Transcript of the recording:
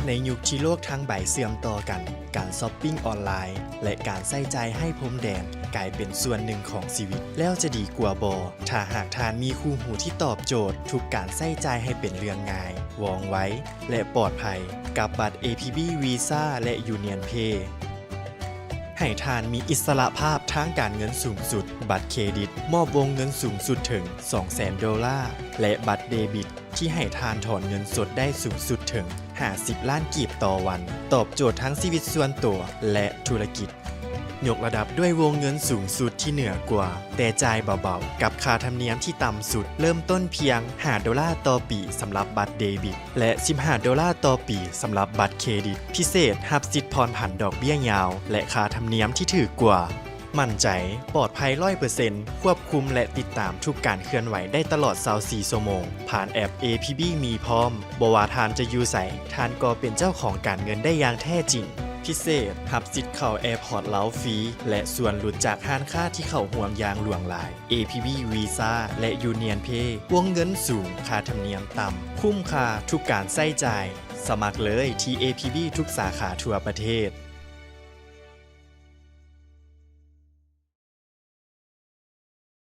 ในยุคที่โลกทั้งใบเสื่อมต่อกัน การช้อปปิ้งออนไลน์และการใส่ใจให้พรมแดนกลายเป็นส่วนหนึ่งของชีวิตแล้วจะดีกว่าบ่ถ้าหากทานมีคู่หูที่ตอบโจทย์ทุกการใส่ใจให้เป็นเรื่องง่ายว่องไวและปลอดภัยกับบัตร APB Visa และ Union Pay ให้ทานมีอิสระภาพทางการเงินสูงสุดบัตรเครดิตมอบวงเงินสูงสุดถึง $200,000 และบัตรเดบิตที่ให้ทานถอนเงินสดได้สูงสุดถึง50 ล้านกีบต่อวันตอบโจทย์ทั้งชีวิตส่วนตัวและธุรกิจยกระดับด้วยวงเงินสูงสุดที่เหนือกว่าแต่จ่ายเบาๆกับค่าธรรมเนียมที่ต่ำสุดเริ่มต้นเพียง$5ต่อปีสำหรับบัตรเดบิตและ$15ต่อปีสำหรับบัตรเครดิตพิเศษรับสิทธิ์ผ่อนผันดอกเบี้ยยาวและค่าธรรมเนียมที่ถูกกว่ามั่นใจปลอดภัย 100% ควบคุมและติดตามทุกการเคลื่อนไหวได้ตลอด24ชั่วโมงผ่านแอป APB มีพร้อมบ่ว่าทานจะอยู่ไสทานก็เป็นเจ้าของการเงินได้อย่างแท้จริงพิเศษรับสิทธิ์เข้าแอร์พอร์ตเล้าฟรีและส่วนลดจากห้านค้าที่เข้าห่วมอย่างหลวงหลาย APB Visa และ Union Pay วงเงินสูงค่าธรรมเนียมต่ำคุ้มค่าทุกการใช้จ่ายสมัครเลยที่ APB ทุกสาขาทั่วประเทศ